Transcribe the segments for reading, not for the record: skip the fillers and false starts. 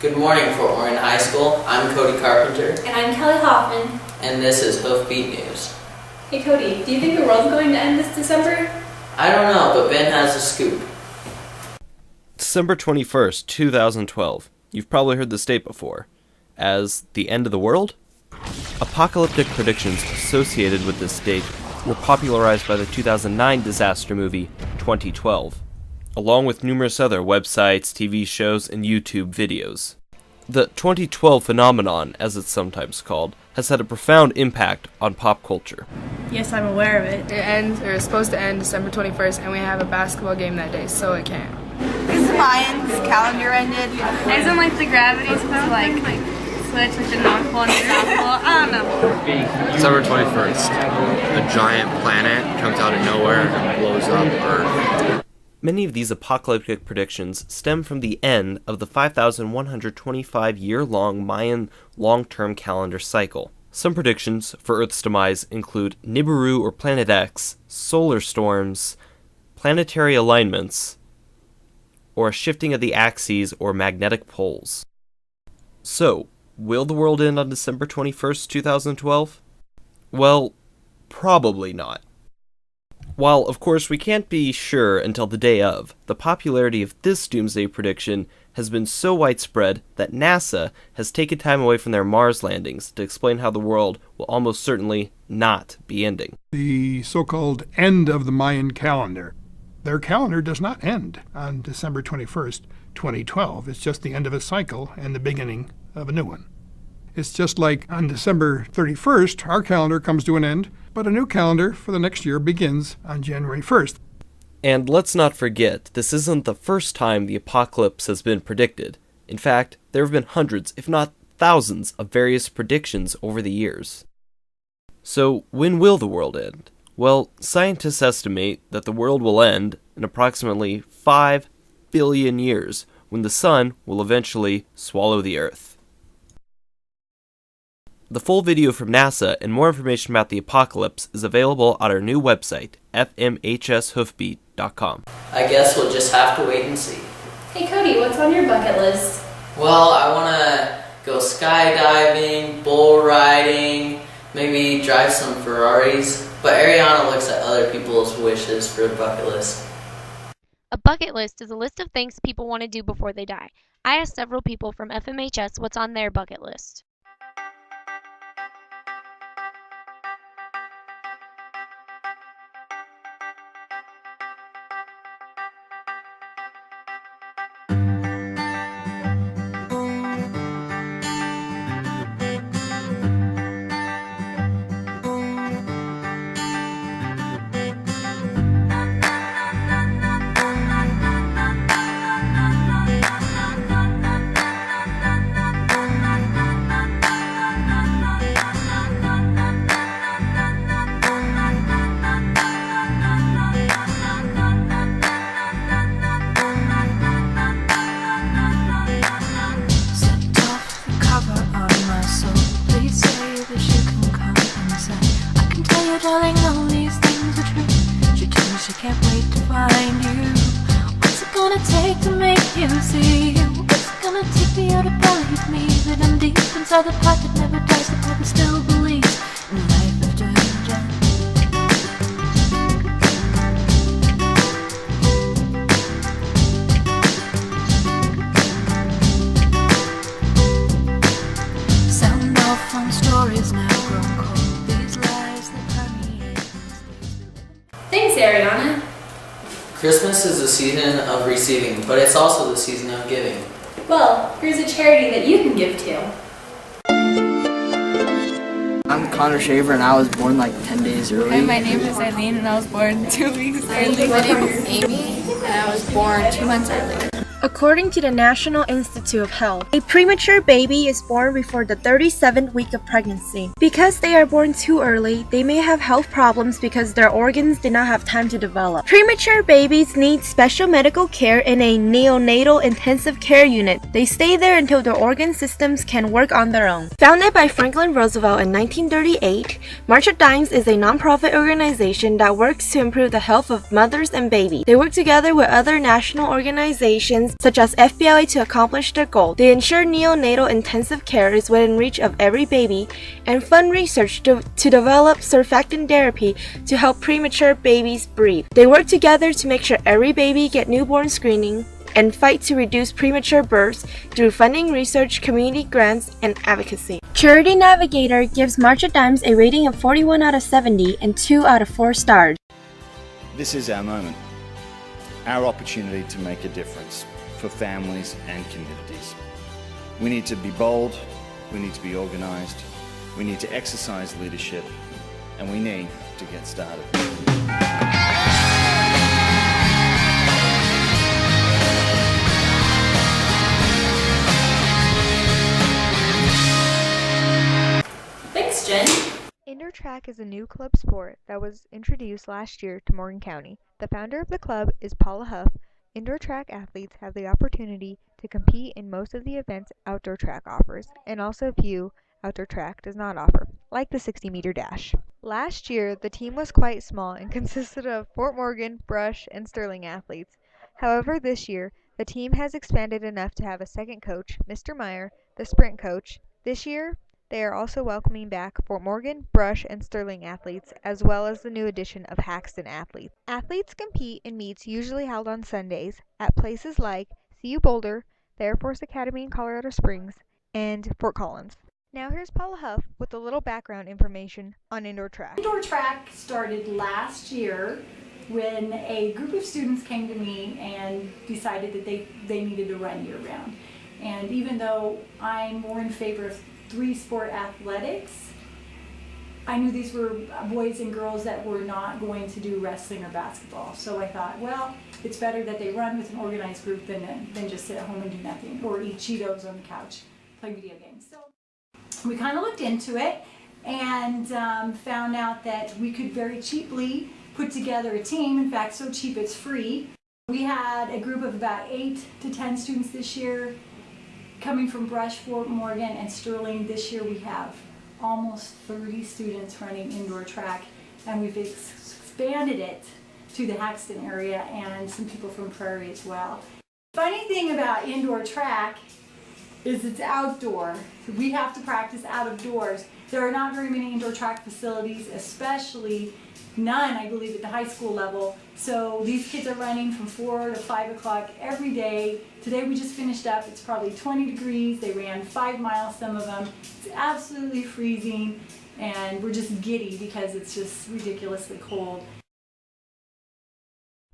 Good morning, Fort Warren High School. I'm Cody Carpenter. And I'm Kelly Hoffman. And this is Hoofbeat News. Hey Cody, do you think the world's going to end this December? I don't know, but Ben has a scoop. December 21st, 2012. You've probably heard this date before. As the end of the world? Apocalyptic predictions associated with this date were popularized by the 2009 disaster movie 2012, along with numerous other websites, TV shows, and YouTube videos. The 2012 phenomenon, as it's sometimes called, has had a profound impact on pop culture. Yes, I'm aware of it. It's supposed to end December 21st, and we have a basketball game that day, so it can't. Because the Mayans' calendar ended. Isn't like the gravity supposed to like switch like the North Pole and the South Pole? I don't know. December 21st, a giant planet comes out of nowhere and blows up Earth. Many of these apocalyptic predictions stem from the end of the 5,125-year-long Mayan long-term calendar cycle. Some predictions for Earth's demise include Nibiru or Planet X, solar storms, planetary alignments, or a shifting of the axes or magnetic poles. So, will the world end on December 21st, 2012? Well, probably not. While, of course, we can't be sure until the day of, the popularity of this doomsday prediction has been so widespread that NASA has taken time away from their Mars landings to explain how the world will almost certainly not be ending. The so-called end of the Mayan calendar. Their calendar does not end on December 21st, 2012. It's just the end of a cycle and the beginning of a new one. It's just like on December 31st, our calendar comes to an end, but a new calendar for the next year begins on January 1st. And let's not forget, this isn't the first time the apocalypse has been predicted. In fact, there have been hundreds, if not thousands, of various predictions over the years. So, when will the world end? Well, scientists estimate that the world will end in approximately 5 billion years, when the sun will eventually swallow the Earth. The full video from NASA and more information about the apocalypse is available on our new website, fmhshoofbeat.com. I guess we'll just have to wait and see. Hey Cody, what's on your bucket list? Well, I want to go skydiving, bull riding, maybe drive some Ferraris. But Ariana looks at other people's wishes for a bucket list. A bucket list is a list of things people want to do before they die. I asked several people from FMHS what's on their bucket list. Darling, all these things are true. She told me she can't wait to find you. What's it gonna take to make you see? What's it gonna take for you to believe me? That I'm deep inside the part that never dies, that never still believes in life after death. Sound off on stories now grown cold. These lies that Thanks, Ariana. Christmas is the season of receiving, but it's also the season of giving. Well, here's a charity that you can give to. I'm Connor Shaver and I was born like 10 days early. Hi, my name is Eileen and I was born 2 weeks early. My name is Amy and I was born 2 months early. According to the National Institute of Health, a premature baby is born before the 37th week of pregnancy. Because they are born too early, they may have health problems because their organs did not have time to develop. Premature babies need special medical care in a neonatal intensive care unit. They stay there until their organ systems can work on their own. Founded by Franklin Roosevelt in 1938, March of Dimes is a non-profit organization that works to improve the health of mothers and babies. They work together with other national organizations organizations such as FBLA to accomplish their goal. They ensure neonatal intensive care is within reach of every baby and fund research to develop surfactant therapy to help premature babies breathe. They work together to make sure every baby get newborn screening and fight to reduce premature births through funding research, community grants, and advocacy. Charity Navigator gives March of Dimes a rating of 41 out of 70 and 2 out of 4 stars. This is our moment, our opportunity to make a difference for families and communities. We need to be bold, we need to be organised, we need to exercise leadership, and we need to get started. Thanks, Jen. Indoor track is a new club sport that was introduced last year to Morgan County. The founder of the club is Paula Huff. Indoor track athletes have the opportunity to compete in most of the events outdoor track offers, and also few outdoor track does not offer, like the 60-meter dash. Last year, the team was quite small and consisted of Fort Morgan, Brush, and Sterling athletes. However, this year, the team has expanded enough to have a second coach, Mr. Meyer, the sprint coach. This year, they are also welcoming back Fort Morgan, Brush, and Sterling athletes, as well as the new addition of Haxton athletes. Athletes compete in meets usually held on Sundays at places like CU Boulder, the Air Force Academy in Colorado Springs, and Fort Collins. Now here's Paula Huff with a little background information on indoor track. Indoor track started last year when a group of students came to me and decided that they needed to run year-round. And even though I'm more in favor of 3-sport athletics, I knew these were boys and girls that were not going to do wrestling or basketball. So I thought, well, it's better that they run with an organized group than just sit at home and do nothing or eat Cheetos on the couch, play video games. So we kind of looked into it and found out that we could very cheaply put together a team. In fact, so cheap it's free. We had a group of about 8 to 10 students this year coming from Brush, Fort Morgan, and Sterling. This year we have almost 30 students running indoor track, and we've expanded it to the Haxton area and some people from Prairie as well. Funny thing about indoor track is it's outdoor. We have to practice out of doors. There are not very many indoor track facilities, especially none, I believe, at the high school level. So these kids are running from 4 to 5 o'clock every day. Today we just finished up. It's probably 20 degrees. They ran 5 miles, some of them. It's absolutely freezing, and we're just giddy because it's just ridiculously cold.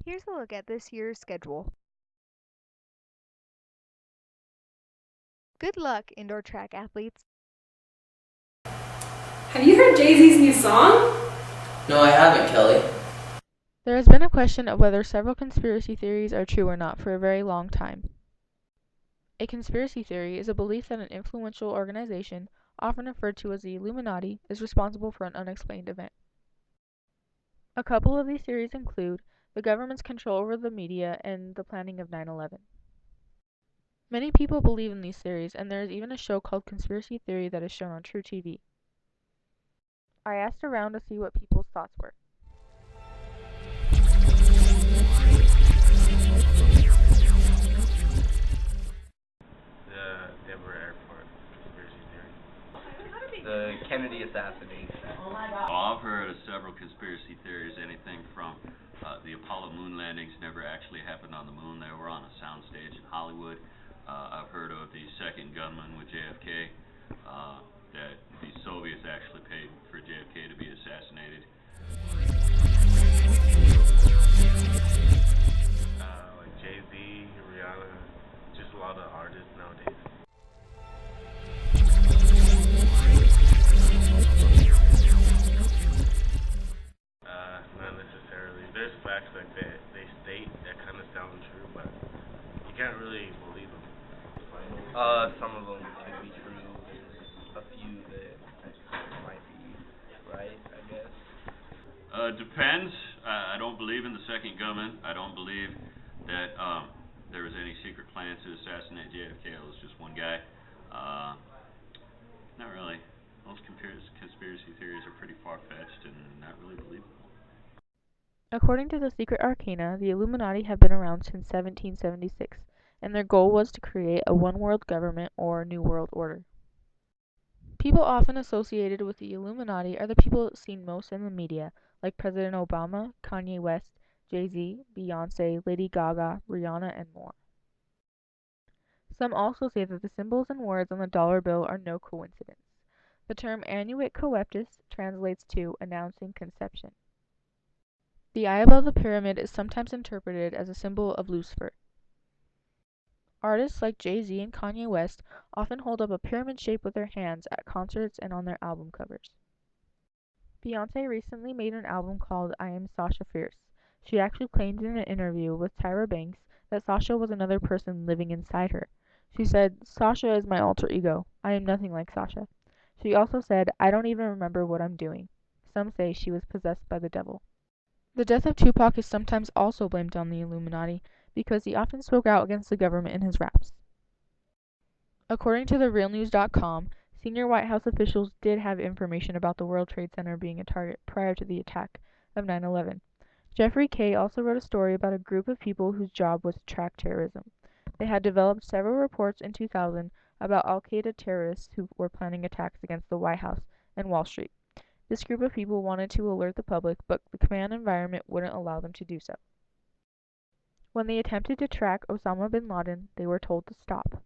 Here's a look at this year's schedule. Good luck, indoor track athletes. Have you heard Jay-Z's new song? No, I haven't, Kelly. There has been a question of whether several conspiracy theories are true or not for a very long time. A conspiracy theory is a belief that an influential organization, often referred to as the Illuminati, is responsible for an unexplained event. A couple of these theories include the government's control over the media and the planning of 9/11. Many people believe in these theories, and there is even a show called Conspiracy Theory that is shown on True TV. I asked around to see what people's thoughts were. The Denver Airport conspiracy theory. The Kennedy assassination. I've heard of several conspiracy theories, anything from the Apollo moon landings never actually happened on the moon. They were on a soundstage in Hollywood. I've heard of the second gunman with JFK, that the Soviets actually paid for JFK to be assassinated. Like Jay-Z, Rihanna, just a lot of artists nowadays. Not necessarily. There's facts like that they state that kind of sound true, but you can't really believe them. Some of them can be true. There's a few that might be right, I guess. Depends. I don't believe in the second gunman. I don't believe that there was any secret plans to assassinate JFK. It was just one guy. Not really. Most conspiracy theories are pretty far-fetched and not really believable. According to the Secret Arcana, the Illuminati have been around since 1776, and their goal was to create a one-world government or New World Order. People often associated with the Illuminati are the people seen most in the media, like President Obama, Kanye West, Jay-Z, Beyonce, Lady Gaga, Rihanna, and more. Some also say that the symbols and words on the dollar bill are no coincidence. The term annuit coeptis translates to announcing conception. The eye above the pyramid is sometimes interpreted as a symbol of Lucifer. Artists like Jay-Z and Kanye West often hold up a pyramid shape with their hands at concerts and on their album covers. Beyoncé recently made an album called I Am Sasha Fierce. She actually claimed in an interview with Tyra Banks that Sasha was another person living inside her. She said, "Sasha is my alter ego. I am nothing like Sasha." She also said, "I don't even remember what I'm doing." Some say she was possessed by the devil. The death of Tupac is sometimes also blamed on the Illuminati because he often spoke out against the government in his raps. According to TheRealNews.com, senior White House officials did have information about the World Trade Center being a target prior to the attack of 9/11. Jeffrey Kay also wrote a story about a group of people whose job was to track terrorism. They had developed several reports in 2000 about Al-Qaeda terrorists who were planning attacks against the White House and Wall Street. This group of people wanted to alert the public, but the command environment wouldn't allow them to do so. When they attempted to track Osama bin Laden, they were told to stop.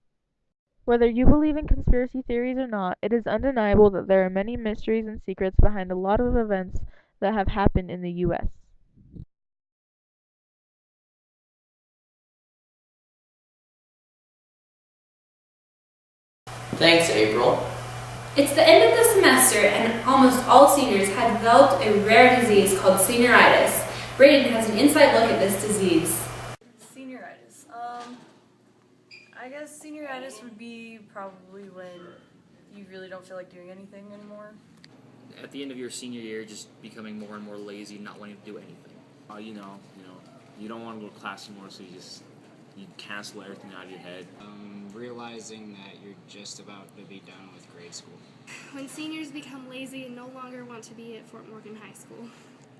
Whether you believe in conspiracy theories or not, it is undeniable that there are many mysteries and secrets behind a lot of events that have happened in the U.S. Thanks, April. It's the end of the semester, and almost all seniors have developed a rare disease called senioritis. Brayden has an inside look at this disease. Senioritis. I guess senioritis would be probably when you really don't feel like doing anything anymore. At the end of your senior year, just becoming more and more lazy, not wanting to do anything. You don't want to go to class anymore, so you cancel everything out of your head. Realizing that you're just about to be done with grade school. When seniors become lazy and no longer want to be at Fort Morgan High School.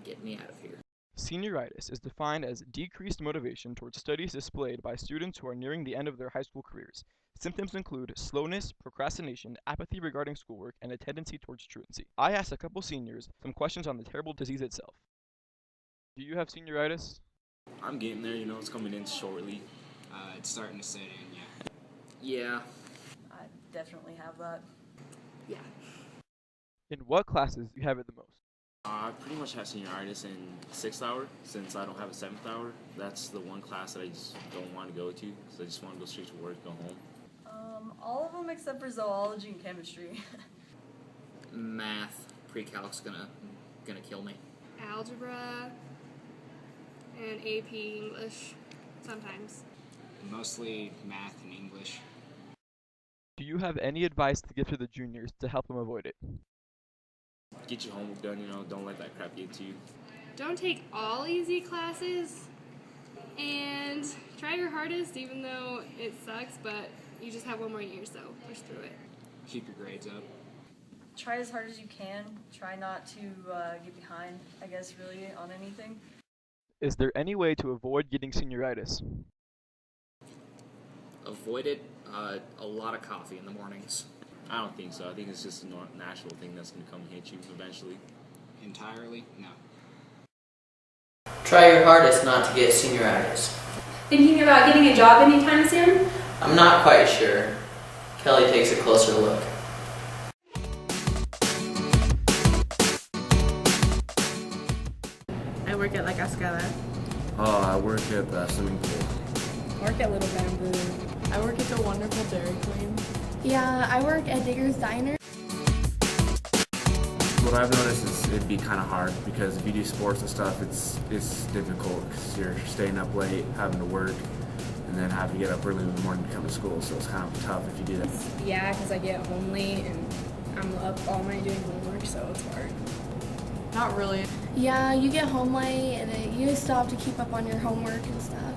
Get me out of here. Senioritis is defined as decreased motivation towards studies displayed by students who are nearing the end of their high school careers. Symptoms include slowness, procrastination, apathy regarding schoolwork, and a tendency towards truancy. I asked a couple seniors some questions on the terrible disease itself. Do you have senioritis? I'm getting there, it's coming in shortly. It's starting to set in, yeah. Yeah. I definitely have that. Yeah. In what classes do you have it the most? I pretty much have senioritis in 6th hour, since I don't have a 7th hour. That's the one class that I just don't want to go to, because I just want to go straight to work, go home. All of them except for zoology and chemistry. Math, pre-calc's gonna kill me. Algebra and AP English, sometimes. Mostly math and English. Do you have any advice to give to the juniors to help them avoid it? Get your homework done, don't let that crap get to you. Don't take all easy classes, and try your hardest even though it sucks, but you just have one more year, so push through it. Keep your grades up. Try as hard as you can. Try not to get behind, I guess, really, on anything. Is there any way to avoid getting senioritis? Avoid it, a lot of coffee in the mornings. I don't think so. I think it's just a natural thing that's going to come and hit you eventually. Entirely? No. Try your hardest not to get senioritis. Thinking about getting a job anytime soon? I'm not quite sure. Kelly takes a closer look. I work at La Cascada. I work at the swimming pool. I work at Little Bamboo. I work at the wonderful Dairy Queen. Yeah, I work at Digger's Diner. What I've noticed is it'd be kind of hard because if you do sports and stuff, it's difficult because you're staying up late, having to work, and then having to get up early in the morning to come to school. So it's kind of tough if you do that. Yeah, because I get home late and I'm up all night doing homework, so it's hard. Not really. Yeah, you get home late and then you still have to keep up on your homework and stuff.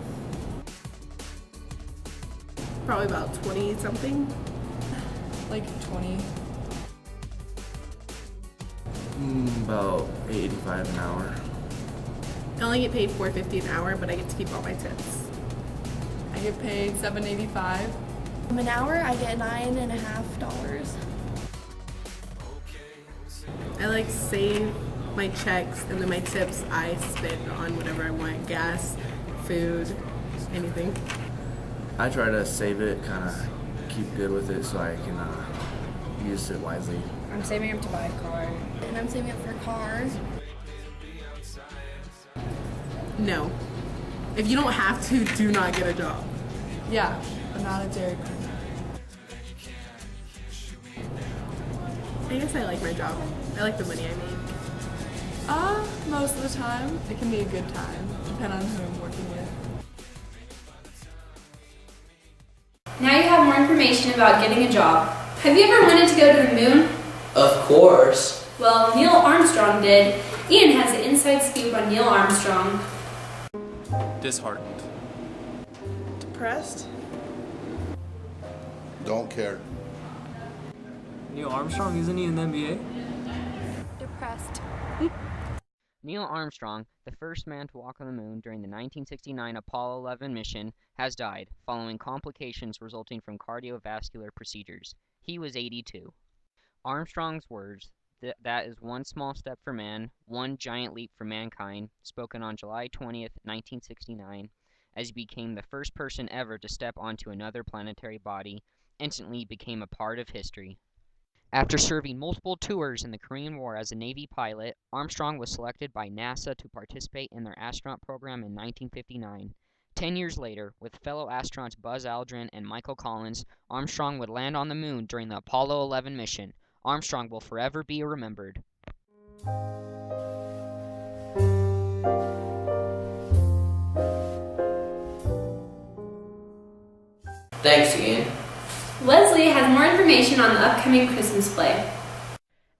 Probably about 20 something. Like 20. About $8.85 an hour. I only get paid $4.50 an hour, but I get to keep all my tips. I get paid $7.85. An hour, I get $9.50. I like save my checks, and then my tips I spend on whatever I want, gas, food, anything. I try to save it, kind of keep good with it so I can use it wisely. I'm saving up to buy a car. And I'm saving up for cars. No. If you don't have to, do not get a job. Yeah, I'm not a Dairy Queen. I guess I like my job. I like the money I make. Most of the time. It can be a good time, depending on who I'm working with. Now you have more information about getting a job. Have you ever wanted to go to the moon? Of course. Well, Neil Armstrong did. Ian has the inside scoop on Neil Armstrong. Disheartened. Depressed? Don't care. Neil Armstrong, isn't he in the NBA? Depressed. Neil Armstrong, the first man to walk on the moon during the 1969 Apollo 11 mission, has died following complications resulting from cardiovascular procedures. He was 82. Armstrong's words, that is one small step for man, one giant leap for mankind, spoken on July 20th, 1969, as he became the first person ever to step onto another planetary body, instantly became a part of history. After serving multiple tours in the Korean War as a Navy pilot, Armstrong was selected by NASA to participate in their astronaut program in 1959. 10 years later, with fellow astronauts Buzz Aldrin and Michael Collins, Armstrong would land on the moon during the Apollo 11 mission. Armstrong will forever be remembered. Thanks, Ian. Leslie has more information on the upcoming Christmas play.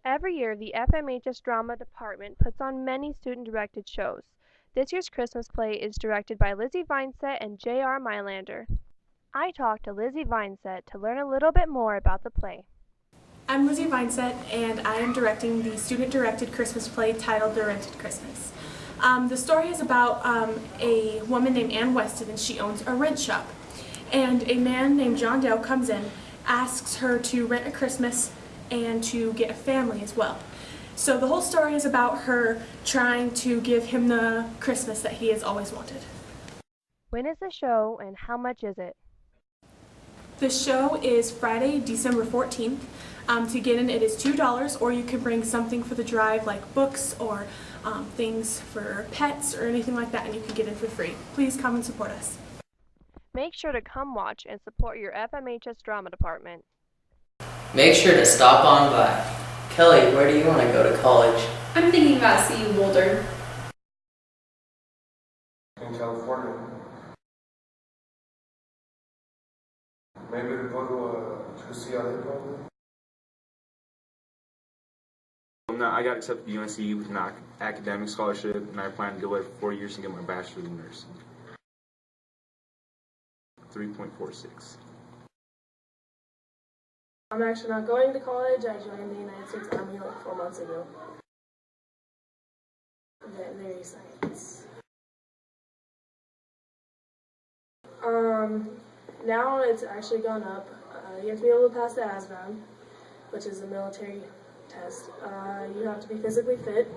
Every year, the FMHS Drama Department puts on many student-directed shows. This year's Christmas play is directed by Lizzie Vineset and J.R. Mylander. I talked to Lizzie Vineset to learn a little bit more about the play. I'm Lizzie Vineset, and I am directing the student-directed Christmas play titled The Rented Christmas. The story is about a woman named Ann Weston, and she owns a rent shop. And a man named John Dale comes in, asks her to rent a Christmas and to get a family as well. So the whole story is about her trying to give him the Christmas that he has always wanted. When is the show and how much is it? The show is Friday, December 14th. To get in, it is $2, or you can bring something for the drive like books or things for pets or anything like that, and you can get in for free. Please come and support us. Make sure to come watch and support your FMHS Drama Department. Make sure to stop on by. Kelly, where do you want to go to college? I'm thinking about CU Boulder. In California. Maybe to go to UCLA probably. I got accepted to UNC with an academic scholarship, and I plan to go there for 4 years and get my bachelor's in nursing. 3.46. I'm actually not going to college. I joined the United States Army like 4 months ago. Veterinary science. Now it's actually gone up. You have to be able to pass the ASVAB, which is a military test. You have to be physically fit,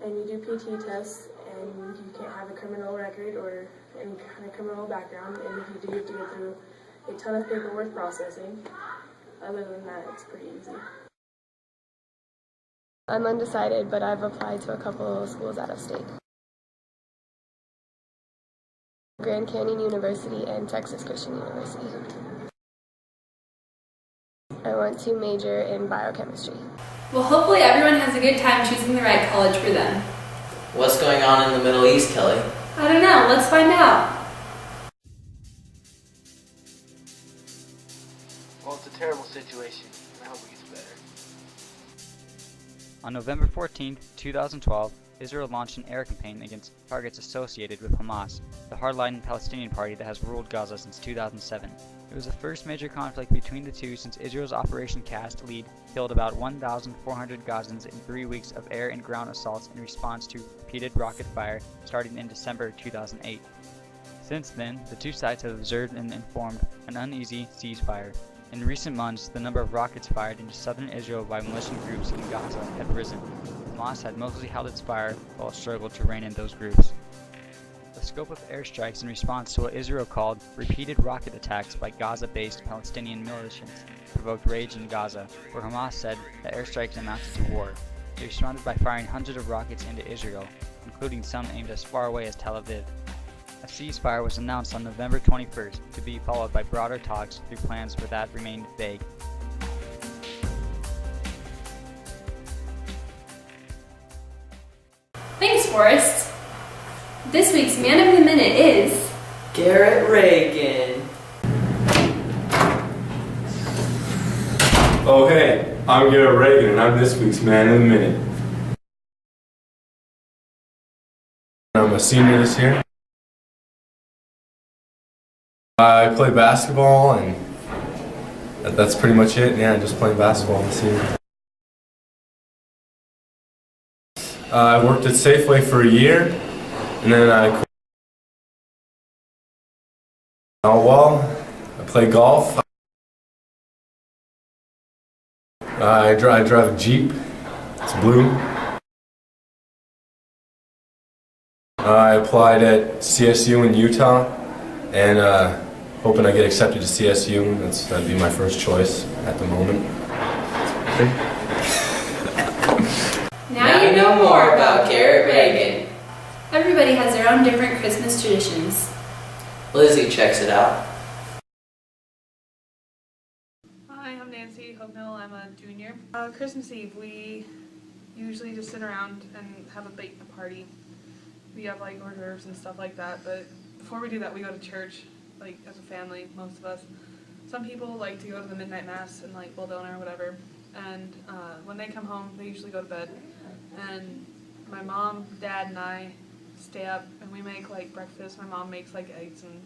and you do PT tests, and you can't have a criminal record or any kind of criminal background, and if you do, you have to go through a ton of paperwork processing. Other than that, it's pretty easy. I'm undecided, but I've applied to a couple of schools out of state. Grand Canyon University and Texas Christian University. I want to major in biochemistry. Well, hopefully everyone has a good time choosing the right college for them. What's going on in the Middle East, Kelly? I don't know. Let's find out. Well, it's a terrible situation, and I hope it gets better. On November 14, 2012, Israel launched an air campaign against targets associated with Hamas, the hardline Palestinian party that has ruled Gaza since 2007. It was the first major conflict between the two since Israel's Operation Cast Lead killed about 1,400 Gazans in 3 weeks of air and ground assaults in response to repeated rocket fire starting in December 2008. Since then, the two sides have observed and informed an uneasy ceasefire. In recent months, the number of rockets fired into southern Israel by militant groups in Gaza had risen. Hamas had mostly held its fire while it struggled to rein in those groups. The scope of airstrikes in response to what Israel called repeated rocket attacks by Gaza-based Palestinian militias provoked rage in Gaza, where Hamas said that airstrikes amounted to war. They responded by firing hundreds of rockets into Israel, including some aimed as far away as Tel Aviv. A ceasefire was announced on November 21st, to be followed by broader talks through plans for that remained vague. Thanks, Forrest. This week's Man of the Minute is Garrett Reagan. Oh hey, I'm Garrett Reagan and I'm this week's Man of the Minute. I'm a senior this year. I play basketball and that's pretty much it. Yeah, just playing basketball this year. I worked at Safeway for a year and then I quit. I play golf. I drive a Jeep. It's blue. I applied at CSU in Utah and hoping I get accepted to CSU. That'd be my first choice at the moment. Now you know more about Garrett Reagan. Everybody has their own different Christmas traditions. Lizzie checks it out. Hi, I'm Nancy Hognell. I'm a junior. Christmas Eve, we usually just sit around and have a bake party. We have like hors d'oeuvres and stuff like that, but before we do that, we go to church, like as a family, most of us. Some people like to go to the midnight mass and like Bildona or whatever, and when they come home, they usually go to bed. And my mom, dad, and I stay up and we make like breakfast. My mom makes like eggs and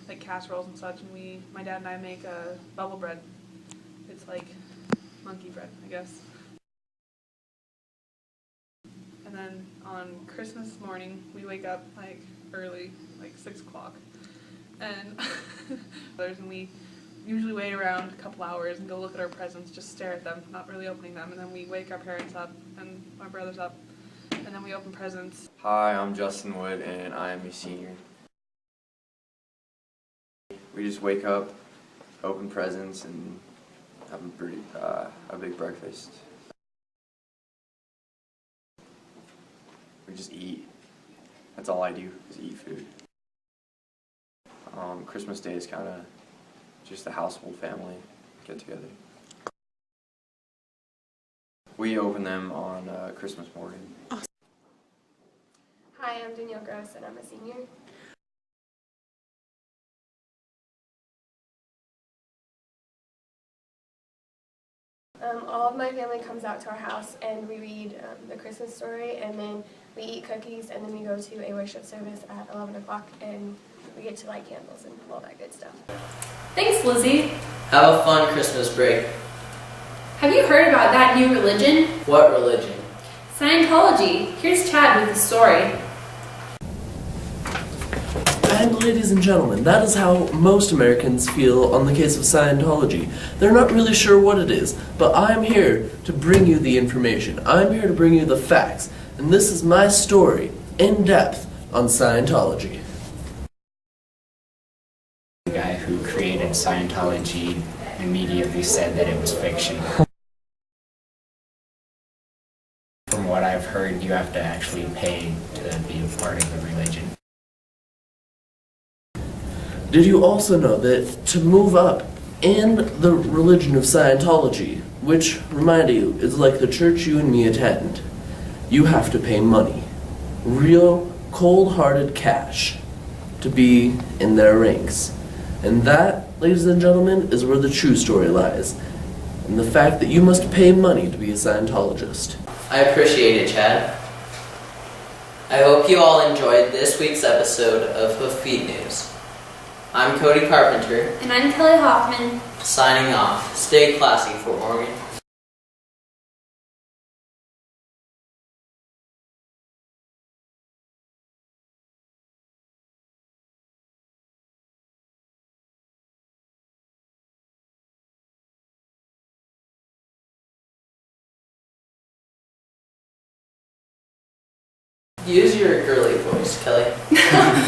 like casseroles and such, and my dad and I make bubble bread. It's like monkey bread, I guess. And then on Christmas morning, we wake up like early, like 6 o'clock, and we usually wait around a couple hours and go look at our presents, just stare at them, not really opening them, and then we wake our parents up and my brothers up, and then we open presents. Hi, I'm Justin Wood and I am a senior. We just wake up, open presents, and have a big breakfast. We just eat. That's all I do, is eat food. Christmas Day is kind of just a household family get together. We open them on Christmas morning. Hi, I'm Danielle Gross and I'm a senior. All of my family comes out to our house and we read the Christmas story, and then we eat cookies, and then we go to a worship service at 11 o'clock and we get to light candles and all that good stuff. Thanks, Lizzie. Have a fun Christmas break. Have you heard about that new religion? What religion? Scientology. Here's Chad with the story. And ladies and gentlemen, that is how most Americans feel on the case of Scientology. They're not really sure what it is, but I'm here to bring you the information. I'm here to bring you the facts, and this is my story, in depth, on Scientology. The guy who created Scientology immediately said that it was fiction. From what I've heard, you have to actually pay to be a part of the religion. Did you also know that to move up in the religion of Scientology, which, remind you, is like the church you and me attend, you have to pay money. Real, cold-hearted cash to be in their ranks. And that, ladies and gentlemen, is where the true story lies. And the fact that you must pay money to be a Scientologist. I appreciate it, Chad. I hope you all enjoyed this week's episode of Hoofbeat News. I'm Cody Carpenter. And I'm Kelly Hoffman. Signing off. Stay classy, Fort Morgan. Use your girly voice, Kelly.